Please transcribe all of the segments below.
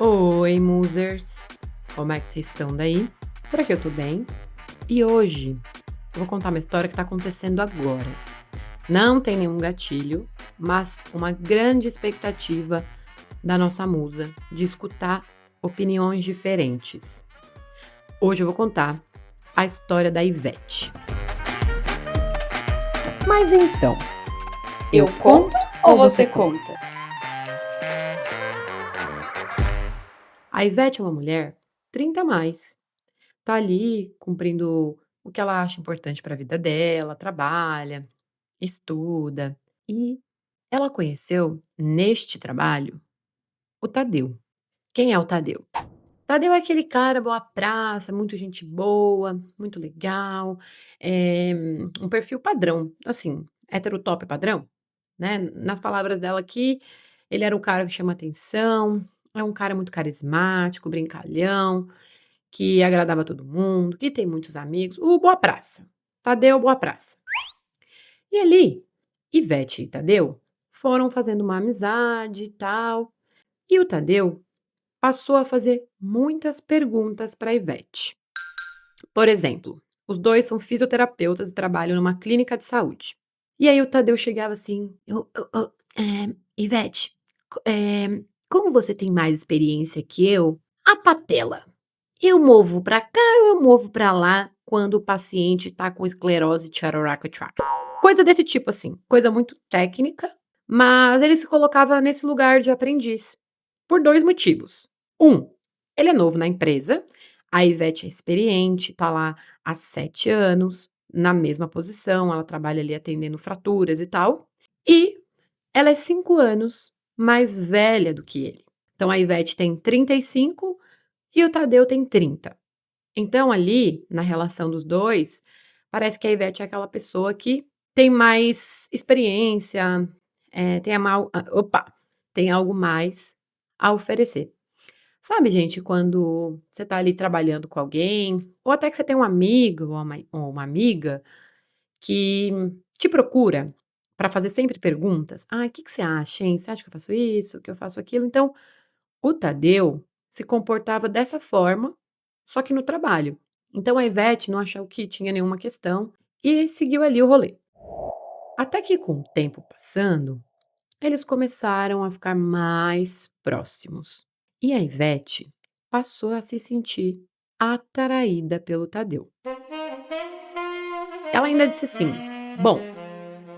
Oi, musers! Como é que vocês estão daí? Por aqui eu tô bem. E hoje eu vou contar uma história que tá acontecendo agora. Não tem nenhum gatilho, mas uma grande expectativa da nossa musa de escutar opiniões diferentes. Hoje eu vou contar a história da Ivete. Mas então, Eu conto ou você conta? A Ivete é uma mulher 30 a mais. Tá ali cumprindo o que ela acha importante para a vida dela, trabalha, estuda. E ela conheceu neste trabalho o Tadeu. Quem é o Tadeu? Tadeu é aquele cara boa praça, muito gente boa, muito legal, um perfil padrão, assim, hétero top padrão, né? Nas palavras dela aqui, ele era um cara que chama atenção, é um cara muito carismático, brincalhão, que agradava todo mundo, que tem muitos amigos, o boa praça. Tadeu boa praça. E ali, Ivete e Tadeu foram fazendo uma amizade e tal, e o Tadeu passou a fazer muitas perguntas para Ivete. Por exemplo, os dois são fisioterapeutas e trabalham numa clínica de saúde. E aí o Tadeu chegava assim: Ivete, como você tem mais experiência que eu, a patela. Eu movo pra cá, eu movo pra lá quando o paciente tá com esclerose tchararaca-tchaca. Coisa desse tipo, assim, coisa muito técnica, mas ele se colocava nesse lugar de aprendiz, por 2 motivos. Ele é novo na empresa, a Ivete é experiente, tá lá há 7 anos, na mesma posição, ela trabalha ali atendendo fraturas e tal, e ela é 5 anos mais velha do que ele. Então a Ivete tem 35 e o Tadeu tem 30. Então ali, na relação dos 2, parece que a Ivete é aquela pessoa que tem mais experiência, tem a mal opa, tem algo mais a oferecer. Sabe, gente, quando você tá ali trabalhando com alguém, ou até que você tem um amigo ou uma amiga que te procura para fazer sempre perguntas: "Ai, o que que você acha, hein? Você acha que eu faço isso, que eu faço aquilo?". Então, o Tadeu se comportava dessa forma, só que no trabalho. Então a Ivete não achou que tinha nenhuma questão e seguiu ali o rolê. Até que com o tempo passando, eles começaram a ficar mais próximos. E a Ivete passou a se sentir atraída pelo Tadeu. Ela ainda disse assim: "Bom,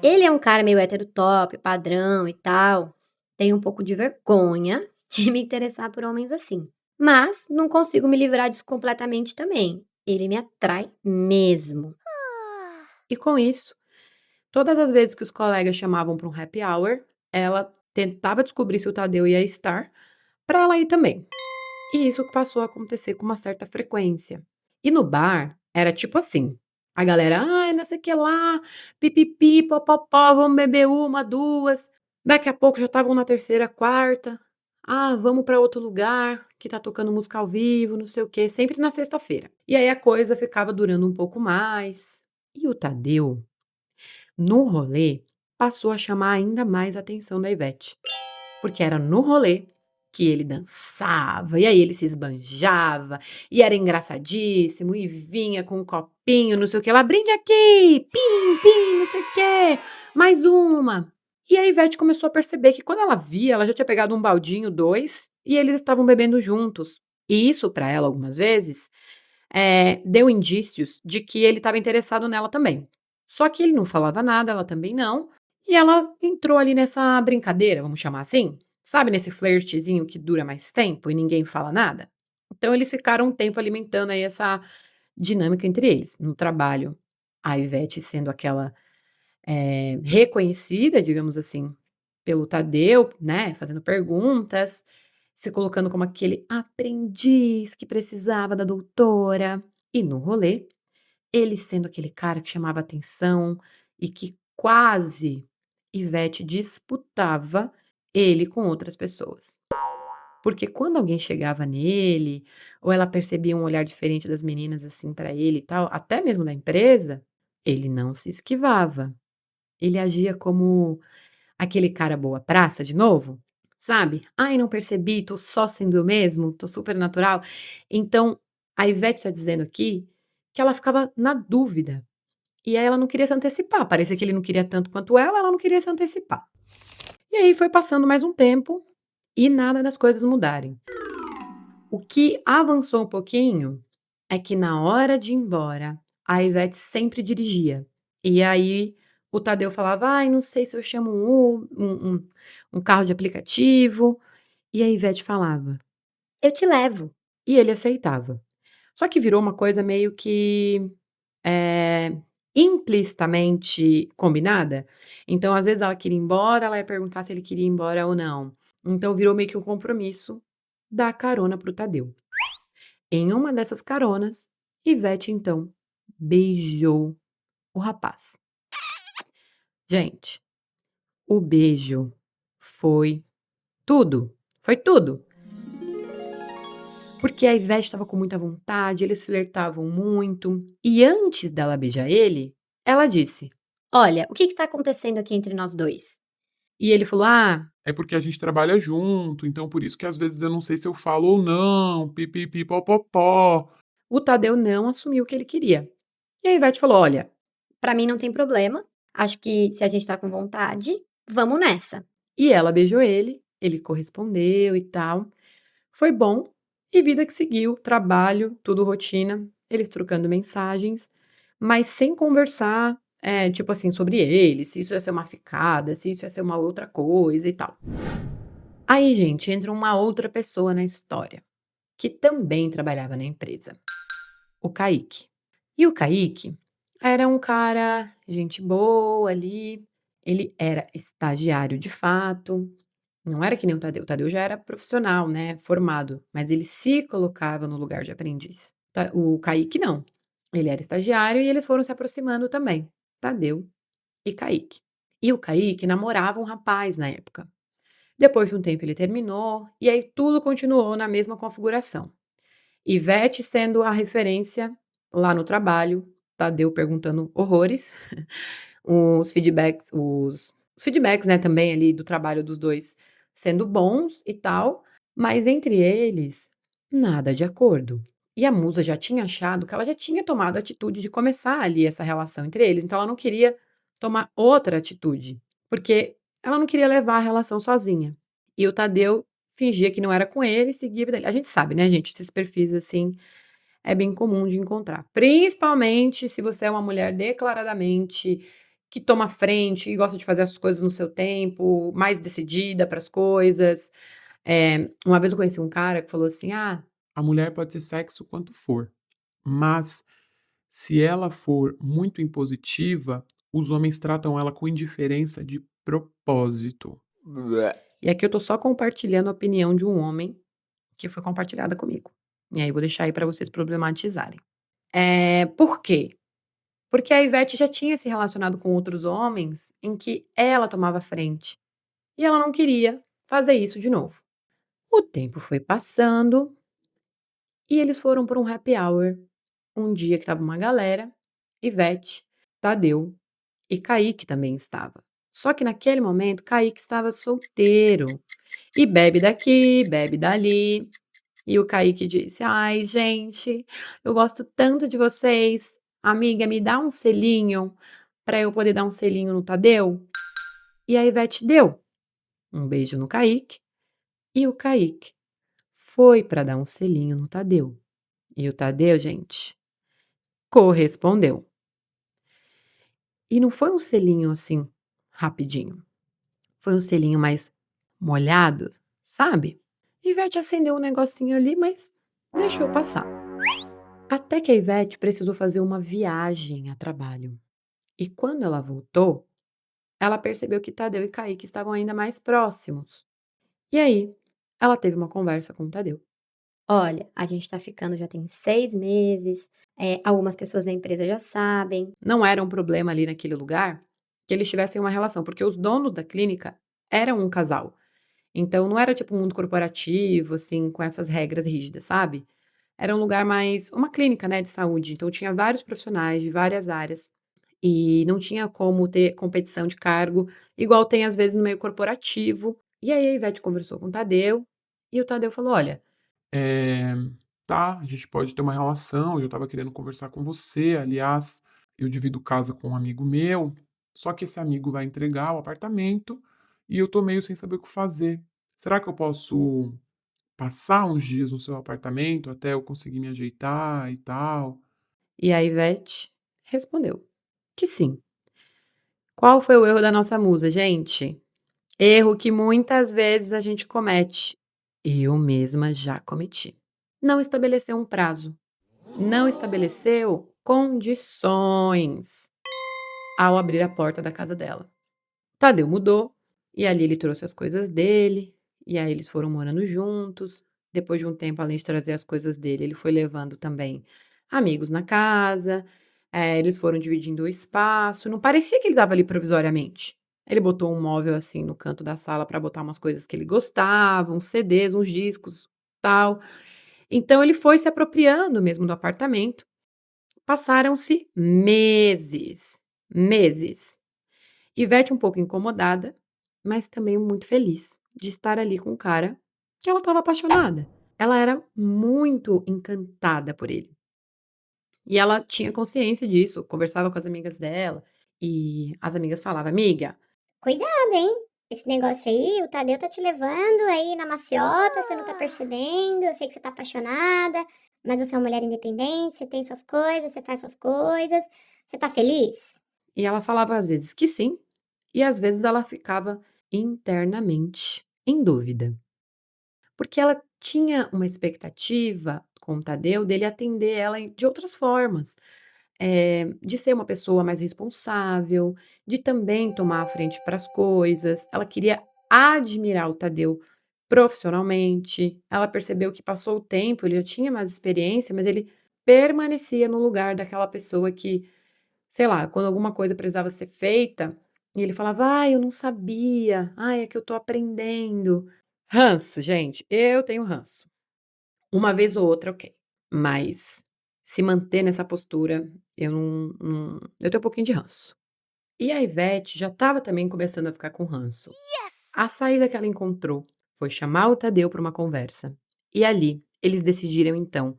Ele é um cara meio hétero top, padrão e tal. Tenho um pouco de vergonha de me interessar por homens assim. Mas não consigo me livrar disso completamente também. Ele me atrai mesmo. e com isso, todas as vezes que os colegas chamavam para um happy hour, ela tentava descobrir se o Tadeu ia estar, para ela ir também. E isso passou a acontecer com uma certa frequência. E no bar, era tipo assim, a galera: "Ai, não sei o que lá, pipipi, popopó, vamos beber uma, 2". Daqui a pouco já estavam na terceira, quarta. "Ah, vamos para outro lugar, que tá tocando música ao vivo, não sei o quê", sempre na sexta-feira. E aí a coisa ficava durando um pouco mais. E o Tadeu, no rolê, passou a chamar ainda mais a atenção da Ivete. Porque era no rolê que ele dançava, e aí ele se esbanjava, e era engraçadíssimo, e vinha com um copinho, não sei o que lá, "brinde aqui, pim, pim, não sei o quê, mais uma". E a Ivete começou a perceber que quando ela via, ela já tinha pegado um baldinho, 2, e eles estavam bebendo juntos. E isso para ela, algumas vezes, deu indícios de que ele estava interessado nela também. Só que ele não falava nada, ela também não, e ela entrou ali nessa brincadeira, vamos chamar assim, sabe, nesse flertezinho que dura mais tempo e ninguém fala nada? Então eles ficaram um tempo alimentando aí essa dinâmica entre eles. No trabalho, a Ivete sendo aquela, reconhecida, digamos assim, pelo Tadeu, né, fazendo perguntas, se colocando como aquele aprendiz que precisava da doutora. E no rolê, ele sendo aquele cara que chamava atenção e que quase Ivete disputava ele com outras pessoas. Porque quando alguém chegava nele, ou ela percebia um olhar diferente das meninas assim pra ele e tal, até mesmo da empresa, ele não se esquivava. Ele agia como aquele cara boa praça de novo, sabe? "Ai, não percebi, tô só sendo eu mesmo, tô super natural". Então, a Ivete tá dizendo aqui que ela ficava na dúvida, e aí ela não queria se antecipar, parecia que ele não queria tanto quanto ela não queria se antecipar. E aí foi passando mais um tempo, e nada das coisas mudarem. O que avançou um pouquinho, é que na hora de ir embora, a Ivete sempre dirigia. E aí o Tadeu falava: "Ai, não sei se eu chamo um carro de aplicativo", e a Ivete falava. Eu te levo. E ele aceitava. Só que virou uma coisa meio que, eh, implicitamente combinada. Então, às vezes, ela queria ir embora, ela ia perguntar se ele queria ir embora ou não. Então virou meio que um compromisso dar carona para o Tadeu. Em uma dessas caronas, Ivete, então, beijou o rapaz. Gente, o beijo foi tudo, foi tudo. Porque a Ivete estava com muita vontade, eles flertavam muito, e antes dela beijar ele, ela disse. Olha, o que que tá acontecendo aqui entre nós dois? E ele falou: "Ah". É porque a gente trabalha junto, então por isso que às vezes eu não sei se eu falo ou não, pi-pi-pi-pó-pó-pó. O Tadeu não assumiu o que ele queria. E a Ivete falou: "Olha". Pra mim não tem problema, acho que se a gente tá com vontade, vamos nessa. E ela beijou ele correspondeu e tal. Foi bom, e vida que seguiu, trabalho, tudo rotina, eles trocando mensagens, mas sem conversar, tipo assim, sobre ele, se isso ia ser uma ficada, se isso ia ser uma outra coisa e tal. Aí, gente, entra uma outra pessoa na história, que também trabalhava na empresa, o Kaique. E o Kaique era um cara gente boa ali, ele era estagiário de fato, não era que nem o Tadeu já era profissional, né, formado, mas ele se colocava no lugar de aprendiz. O Kaique não, ele era estagiário e eles foram se aproximando também, Tadeu e Kaique. E o Kaique namorava um rapaz na época. Depois de um tempo ele terminou, e aí tudo continuou na mesma configuração. Ivete sendo a referência lá no trabalho, Tadeu perguntando horrores, os feedbacks, né, também ali do trabalho dos 2 sendo bons e tal, mas entre eles, nada de acordo. E a musa já tinha achado que ela já tinha tomado a atitude de começar ali essa relação entre eles, então ela não queria tomar outra atitude, porque ela não queria levar a relação sozinha. E o Tadeu fingia que não era com ele e seguia a vida dele. A gente sabe, né, gente, esses perfis assim é bem comum de encontrar, principalmente se você é uma mulher declaradamente que toma frente, que gosta de fazer as coisas no seu tempo, mais decidida para as coisas. Uma vez eu conheci um cara que falou assim: "Ah". A mulher pode ser sexo quanto for, mas se ela for muito impositiva, os homens tratam ela com indiferença de propósito. E aqui eu tô só compartilhando a opinião de um homem que foi compartilhada comigo. E aí vou deixar aí para vocês problematizarem. Por quê? Porque a Ivete já tinha se relacionado com outros homens em que ela tomava frente, e ela não queria fazer isso de novo. O tempo foi passando e eles foram para um happy hour, um dia que estava uma galera, Ivete, Tadeu e Kaique também estava. Só que naquele momento Kaique estava solteiro, e bebe daqui, bebe dali, e o Kaique disse: "Ai gente, eu gosto tanto de vocês, amiga me dá um selinho, para eu poder dar um selinho no Tadeu?". E a Ivete deu um beijo no Kaique, e o Kaique foi para dar um selinho no Tadeu. E o Tadeu, gente, correspondeu. E não foi um selinho, assim, rapidinho, foi um selinho mais molhado, sabe. Ivete acendeu um negocinho ali, mas deixou passar. Até que a Ivete precisou fazer uma viagem a trabalho. E quando ela voltou, ela percebeu que Tadeu e Kaique estavam ainda mais próximos. E aí, ela teve uma conversa com o Tadeu. Olha, a gente tá ficando já tem 6 meses, algumas pessoas da empresa já sabem. Não era um problema ali naquele lugar que eles tivessem uma relação, porque os donos da clínica eram um casal. Então não era tipo um mundo corporativo, assim, com essas regras rígidas, sabe. Era um lugar mais uma clínica, né, de saúde, então tinha vários profissionais de várias áreas, e não tinha como ter competição de cargo, igual tem às vezes no meio corporativo, E aí a Ivete conversou com o Tadeu, e o Tadeu falou: "Olha, Eh, tá, a gente pode ter uma relação, eu já estava querendo conversar com você, aliás, eu divido casa com um amigo meu, só que esse amigo vai entregar o apartamento e eu tô meio sem saber o que fazer. Será que eu posso passar uns dias no seu apartamento até eu conseguir me ajeitar e tal?" e a Ivete respondeu que sim. Qual foi o erro da nossa musa, gente? Erro que muitas vezes a gente comete. Eu mesma já cometi. Não estabeleceu um prazo, não estabeleceu condições ao abrir a porta da casa dela. Tadeu mudou, e ali ele trouxe as coisas dele, e aí eles foram morando juntos. Depois de um tempo, além de trazer as coisas dele, ele foi levando também amigos na casa, eles foram dividindo o espaço, não parecia que ele estava ali provisoriamente. Ele botou um móvel, assim, no canto da sala para botar umas coisas que ele gostava, uns CDs, uns discos, tal. Então ele foi se apropriando mesmo do apartamento. Passaram-se meses, meses. Ivete um pouco incomodada, mas também muito feliz de estar ali com um cara que ela estava apaixonada. Ela era muito encantada por ele. E ela tinha consciência disso, conversava com as amigas dela, e as amigas falavam: "Amiga, Cuidado, hein? Esse negócio aí, o Tadeu tá te levando aí na maciota, você não tá percebendo. Eu sei que você tá apaixonada, mas você é uma mulher independente, você tem suas coisas, você faz suas coisas. Você tá feliz? e ela falava às vezes que sim, e às vezes ela ficava internamente em dúvida, porque ela tinha uma expectativa com o Tadeu dele atender ela de outras formas. De ser uma pessoa mais responsável, de também tomar a frente para as coisas. Ela queria admirar o Tadeu profissionalmente. Ela percebeu que passou o tempo, ele já tinha mais experiência, mas ele permanecia no lugar daquela pessoa que, sei lá, quando alguma coisa precisava ser feita, e ele falava: "Ai, eu não sabia. Ai, é que eu tô aprendendo". Ranço, gente, eu tenho ranço. Uma vez ou outra, ok. Mas se manter nessa postura, eu tenho um pouquinho de ranço. E a Ivete já estava também começando a ficar com ranço. A saída que ela encontrou foi chamar o Tadeu para uma conversa. E ali, eles decidiram então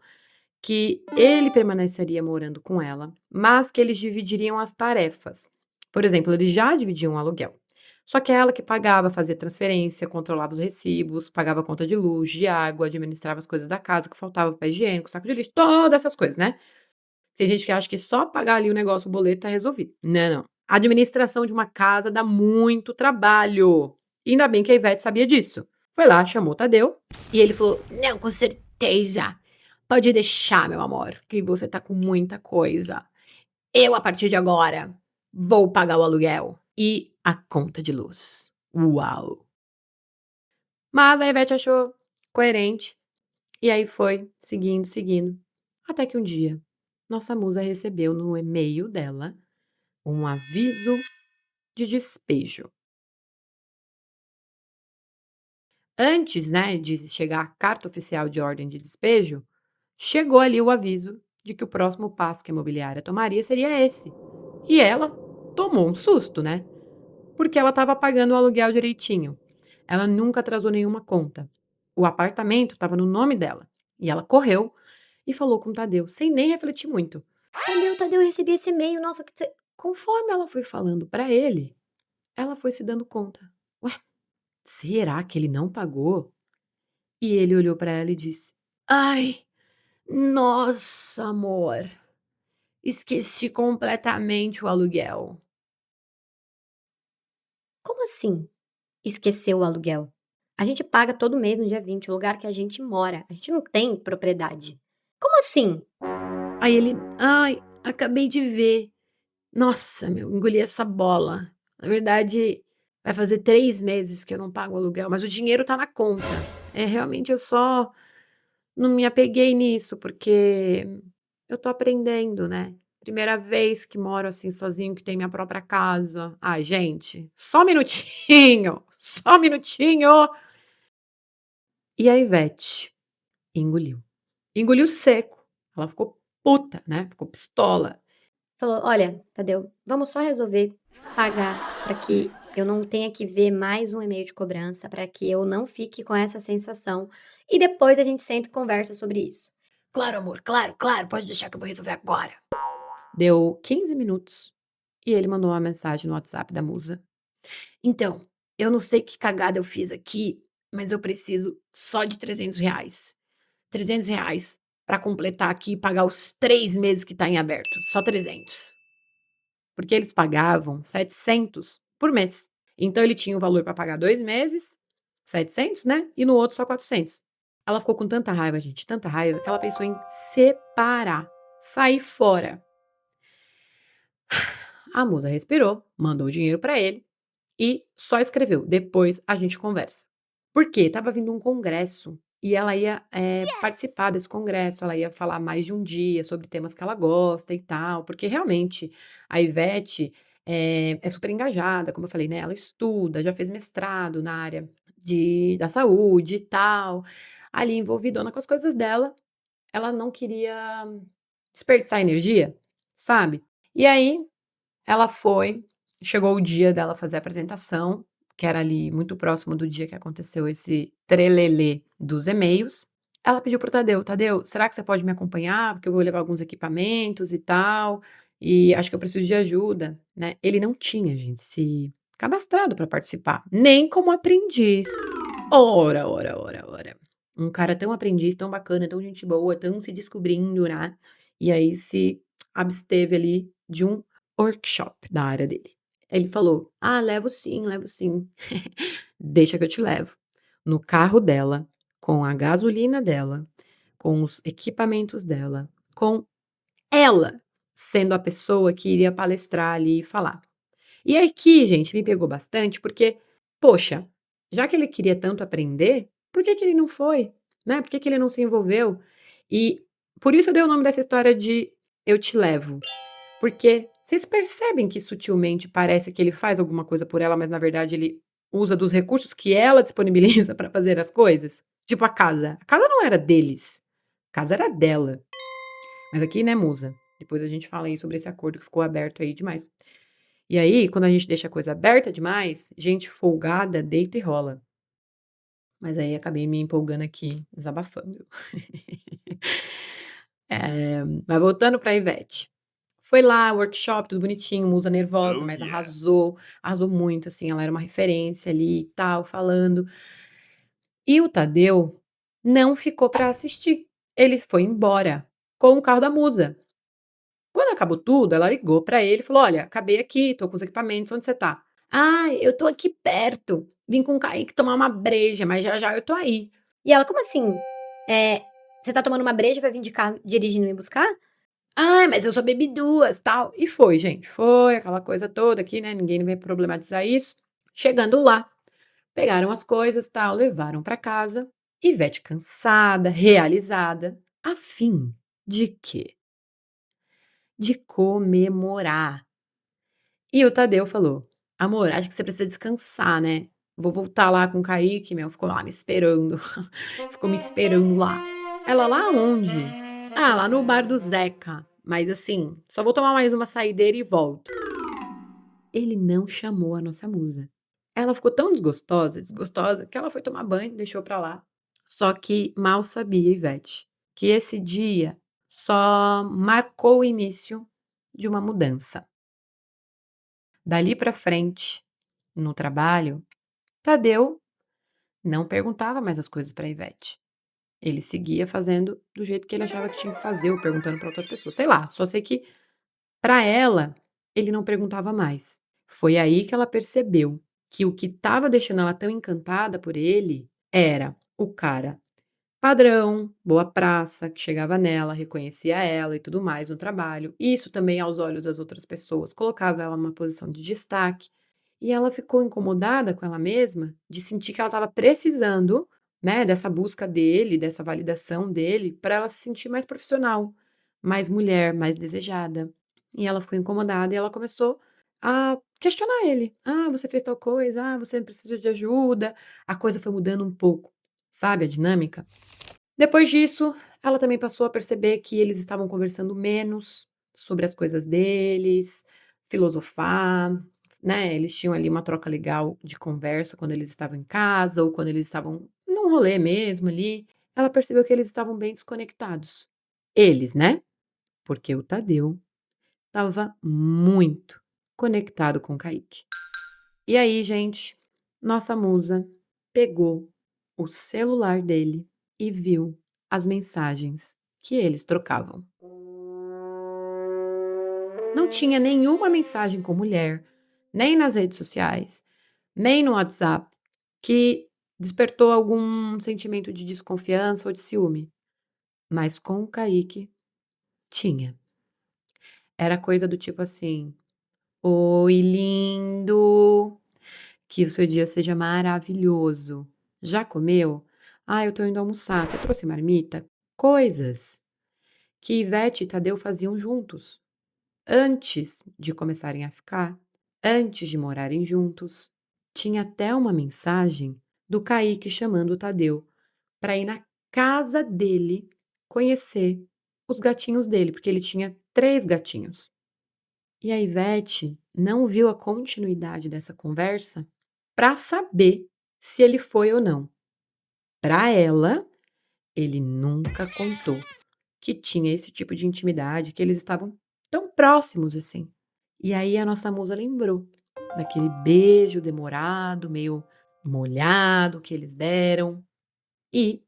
que ele permaneceria morando com ela, mas que eles dividiriam as tarefas. Por exemplo, eles já dividiam o aluguel. Só que é ela que pagava, fazia transferência, controlava os recibos, pagava a conta de luz, de água, administrava as coisas da casa que faltava, papel higiênico, saco de lixo, todas essas coisas, né? Tem gente que acha que só pagar ali o negócio, o boleto tá resolvido. Não, não. A administração de uma casa dá muito trabalho. E ainda bem que a Ivete sabia disso. Foi lá, chamou o Tadeu e ele falou: "Não, com certeza. Pode deixar, meu amor, que você tá com muita coisa. Eu, a partir de agora, vou pagar o aluguel e a conta de luz". Uau! Mas a Ivete achou coerente e aí foi seguindo, seguindo, até que um dia nossa musa recebeu no e-mail dela um aviso de despejo. Antes, né, de chegar a carta oficial de ordem de despejo, chegou ali o aviso de que o próximo passo que a imobiliária tomaria seria esse. E ela tomou um susto, né? Porque ela estava pagando o aluguel direitinho. Ela nunca atrasou nenhuma conta. O apartamento estava no nome dela. E ela correu e falou com o Tadeu, sem nem refletir muito. Tadeu, eu recebi esse e-mail, nossa, Conforme ela foi falando para ele, ela foi se dando conta. Ué, será que ele não pagou? E ele olhou para ela e disse: "Ai, nossa, amor, esqueci completamente o aluguel". como assim? Esqueceu o aluguel? A gente paga todo mês no dia 20 o lugar que a gente mora. A gente não tem propriedade. Como assim? Aí ele: "Ai, acabei de ver. Nossa, meu, engoli essa bola. Na verdade, vai fazer 3 meses que eu não pago o aluguel, mas o dinheiro tá na conta. É, realmente eu só não me apeguei nisso, porque eu tô aprendendo, né. Primeira vez que moro, assim, sozinho, que tenho minha própria casa. Ai, gente, só um minutinho, só um minutinho". E a Ivete engoliu. Engoliu seco. Ela ficou puta, né, ficou pistola. Falou: "Olha, Tadeu, vamos só resolver pagar para que eu não tenha que ver mais um e-mail de cobrança para que eu não fique com essa sensação. E depois a gente senta e conversa sobre isso. Claro, amor, claro, claro, pode deixar que eu vou resolver agora. Deu 15 minutos e ele mandou uma mensagem no WhatsApp da musa. Então, eu não sei que cagada eu fiz aqui, mas eu preciso só de R$ 300. R$ 300 para completar aqui e pagar os 3 meses que tá em aberto. Só 300. Porque eles pagavam 700 por mês. Então ele tinha o valor para pagar 2 meses, 700, né, e no outro só 400. Ela ficou com tanta raiva, gente, tanta raiva, que ela pensou em separar, sair fora. A musa respirou, mandou o dinheiro para ele e só escreveu: "Depois a gente conversa". Por quê? Estava vindo um congresso e ela ia, participar desse congresso, ela ia falar mais de um dia sobre temas que ela gosta e tal, porque realmente a Ivete, é super engajada, como eu falei, né, ela estuda, já fez mestrado na área da saúde e tal, ali envolvidona com as coisas dela, ela não queria desperdiçar energia, sabe. E aí ela foi, chegou o dia dela fazer a apresentação, que era ali muito próximo do dia que aconteceu esse trelelê dos e-mails. Ela pediu para o Tadeu: "Tadeu, será que você pode me acompanhar? Porque eu vou levar alguns equipamentos e tal, e acho que eu preciso de ajuda", né. Ele não tinha, gente, se cadastrado para participar, nem como aprendiz. Ora, ora, ora, ora. Um cara tão aprendiz, tão bacana, tão gente boa, tão se descobrindo, né, e aí se absteve ali de um workshop da área dele. Ele falou: "Ah, levo sim, levo sim". "Deixa que eu te levo". No carro dela, com a gasolina dela, com os equipamentos dela, com ela sendo a pessoa que iria palestrar ali e falar. E aqui, gente, me pegou bastante, porque, poxa, já que ele queria tanto aprender, por que que ele não foi, né, por que que ele não se envolveu? E por isso eu dei o nome dessa história de "Eu te levo", porque vocês percebem que sutilmente parece que ele faz alguma coisa por ela, mas na verdade ele usa dos recursos que ela disponibiliza para fazer as coisas? Tipo a casa não era deles, a casa era dela. Mas aqui, né, musa, depois a gente fala aí sobre esse acordo que ficou aberto aí demais. E aí, quando a gente deixa a coisa aberta demais, gente folgada deita e rola. Mas aí acabei me empolgando aqui, desabafando. Mas voltando pra Ivete. Foi lá, workshop, tudo bonitinho, musa nervosa, Oh, mas yes. arrasou, arrasou muito, assim, ela era uma referência ali e tal, falando. E o Tadeu não ficou pra assistir. Ele foi embora com o carro da musa. Quando acabou tudo, ela ligou pra ele e falou: "Olha, acabei aqui, tô com os equipamentos, onde você tá?". "Ai, eu tô aqui perto, vim com o Kaique tomar uma breja, mas já já eu tô aí". E ela: "Como assim? Você tá tomando uma breja e vai vir de carro dirigindo me buscar?" "Ai, mas eu só bebi 2, tal". E foi, gente, foi aquela coisa toda aqui, né, ninguém vai problematizar isso. Chegando lá, pegaram as coisas, tal, levaram pra casa. Ivete cansada, realizada, a fim de quê? De comemorar. E o Tadeu falou: "Amor, acho que você precisa descansar, né? Vou voltar lá com o Kaique", meu, ficou lá me esperando, ficou me esperando lá. Ela: "Lá onde?". "Ah, lá no bar do Zeca, mas assim, só vou tomar mais uma saideira e volto". Ele não chamou a nossa musa. Ela ficou tão desgostosa, desgostosa, que ela foi tomar banho, deixou pra lá. Só que mal sabia Ivete, que esse dia só marcou o início de uma mudança. Dali pra frente, no trabalho, Tadeu não perguntava mais as coisas para Ivete. Ele seguia fazendo do jeito que ele achava que tinha que fazer, ou perguntando para outras pessoas. Sei lá, só sei que para ela, ele não perguntava mais. Foi aí que ela percebeu que o que estava deixando ela tão encantada por ele era o cara padrão, boa praça, que chegava nela, reconhecia ela e tudo mais no trabalho. Isso também, aos olhos das outras pessoas, colocava ela numa posição de destaque. E ela ficou incomodada com ela mesma, de sentir que ela estava precisando, né, dessa busca dele, dessa validação dele, para ela se sentir mais profissional, mais mulher, mais desejada. E ela ficou incomodada e ela começou a questionar ele. "Ah, você fez tal coisa. Ah, você precisa de ajuda". A coisa foi mudando um pouco, sabe, a dinâmica. Depois disso, ela também passou a perceber que eles estavam conversando menos sobre as coisas deles, filosofar, né, eles tinham ali uma troca legal de conversa quando eles estavam em casa ou quando eles estavam num rolê mesmo ali, ela percebeu que eles estavam bem desconectados. Eles, né, porque o Tadeu estava muito conectado com o Kaique. E aí, gente, nossa musa pegou o celular dele e viu as mensagens que eles trocavam. Não tinha nenhuma mensagem com mulher, nem nas redes sociais, nem no WhatsApp, que despertou algum sentimento de desconfiança ou de ciúme. Mas com o Kaique, tinha. Era coisa do tipo assim: "Oi, lindo, que o seu dia seja maravilhoso. Já comeu? Ah, eu tô indo almoçar. Você trouxe marmita?" Coisas que Ivete e Tadeu faziam juntos, antes de começarem a ficar, antes de morarem juntos. Tinha até uma mensagem do Kaique chamando o Tadeu para ir na casa dele conhecer os gatinhos dele, porque ele tinha 3 gatinhos. E a Ivete não viu a continuidade dessa conversa para saber se ele foi ou não. Para ela, ele nunca contou que tinha esse tipo de intimidade, que eles estavam tão próximos assim. E aí a nossa musa lembrou daquele beijo demorado, meio molhado que eles deram. E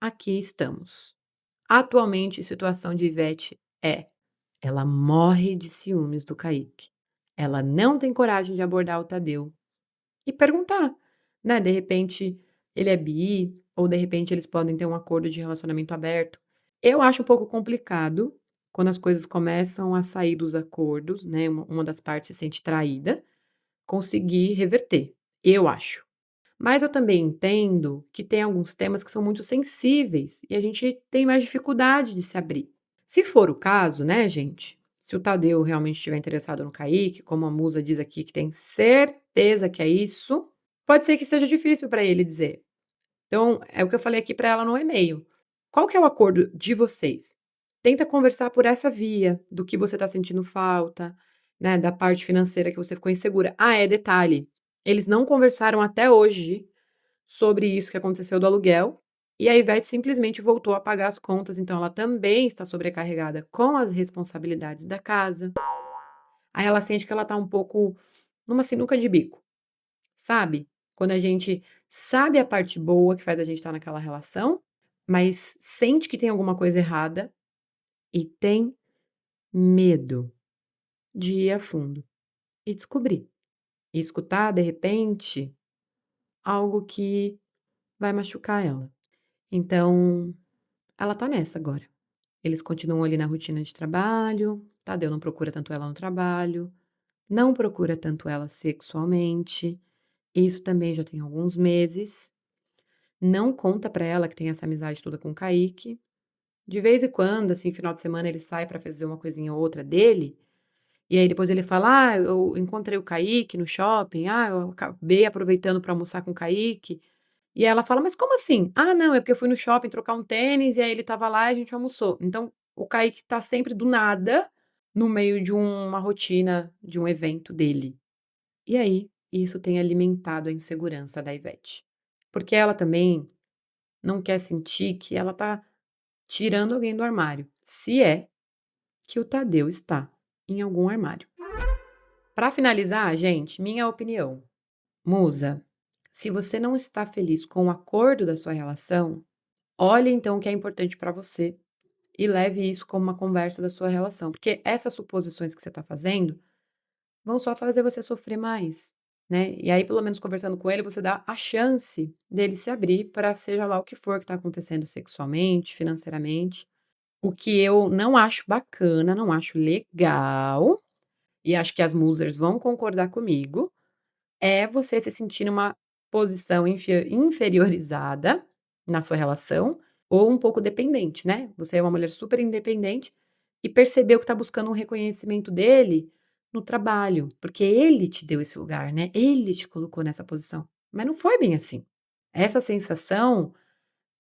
aqui estamos. Atualmente, a situação de Ivete é: ela morre de ciúmes do Kaique. Ela não tem coragem de abordar o Tadeu e perguntar, né? De repente ele é bi, ou de repente eles podem ter um acordo de relacionamento aberto. Eu acho um pouco complicado quando as coisas começam a sair dos acordos, né? Uma das partes se sente traída, conseguir reverter. Eu acho. Mas eu também entendo que tem alguns temas que são muito sensíveis e a gente tem mais dificuldade de se abrir. Se for o caso, né, gente? Se o Tadeu realmente estiver interessado no Kaique, como a musa diz aqui que tem certeza que é isso, pode ser que seja difícil para ele dizer. Então, é o que eu falei aqui para ela no e-mail. Qual que é o acordo de vocês? Tenta conversar por essa via, do que você está sentindo falta, né, da parte financeira que você ficou insegura. Ah, é detalhe, eles não conversaram até hoje sobre isso que aconteceu do aluguel, e a Ivete simplesmente voltou a pagar as contas, então ela também está sobrecarregada com as responsabilidades da casa. Aí ela sente que ela está um pouco numa sinuca de bico, sabe? Quando a gente sabe a parte boa que faz a gente estar naquela relação, mas sente que tem alguma coisa errada e tem medo de ir a fundo e descobrir. E escutar, de repente, algo que vai machucar ela. Então, ela tá nessa agora. Eles continuam ali na rotina de trabalho, Tadeu não procura tanto ela no trabalho, não procura tanto ela sexualmente, isso também já tem alguns meses. Não conta pra ela que tem essa amizade toda com o Kaique. De vez em quando, assim, final de semana ele sai pra fazer uma coisinha ou outra dele, e aí depois ele fala: "Ah, eu encontrei o Kaique no shopping. Ah, eu acabei aproveitando pra almoçar com o Kaique". E ela fala: "Mas como assim?". "Ah, não, é porque eu fui no shopping trocar um tênis e aí ele estava lá e a gente almoçou". Então, o Kaique tá sempre do nada, no meio de uma rotina, de um evento dele. E aí, isso tem alimentado a insegurança da Ivete. Porque ela também não quer sentir que ela tá tirando alguém do armário, se é que o Tadeu está em algum armário. Para finalizar, gente, minha opinião. Musa, se você não está feliz com o acordo da sua relação, olhe então o que é importante para você e leve isso como uma conversa da sua relação, porque essas suposições que você está fazendo vão só fazer você sofrer mais, né? E aí, pelo menos conversando com ele, você dá a chance dele se abrir para seja lá o que for que está acontecendo sexualmente, financeiramente, o que eu não acho bacana, não acho legal, e acho que as musers vão concordar comigo, é você se sentir numa posição inferiorizada na sua relação ou um pouco dependente, né. Você é uma mulher super independente e percebeu que está buscando um reconhecimento dele no trabalho, porque ele te deu esse lugar, né, ele te colocou nessa posição, mas não foi bem assim. Essa sensação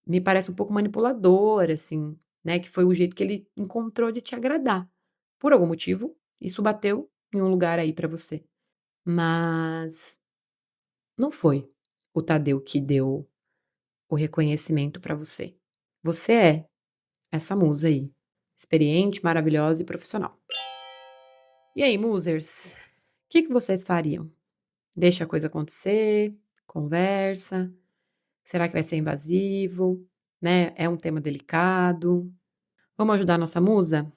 me parece um pouco manipuladora, assim, né, que foi o jeito que ele encontrou de te agradar. Por algum motivo, isso bateu em um lugar aí pra você. mas não foi o Tadeu que deu o reconhecimento pra você. Você é essa musa aí, experiente, maravilhosa e profissional. E aí, musers, o que vocês fariam? Deixa a coisa acontecer? Conversa? Será que vai ser invasivo? Né? É um tema delicado. Vamos ajudar a nossa musa?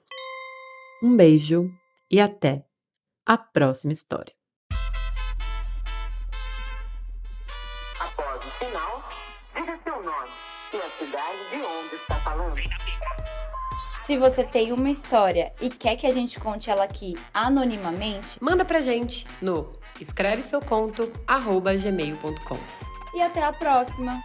Um beijo e até a próxima história. Após o sinal, diga seu nome e a cidade de onde está falando. Se você tem uma história e quer que a gente conte ela aqui anonimamente, Manda pra gente no escreveseuconto@gmail.com. e até a próxima!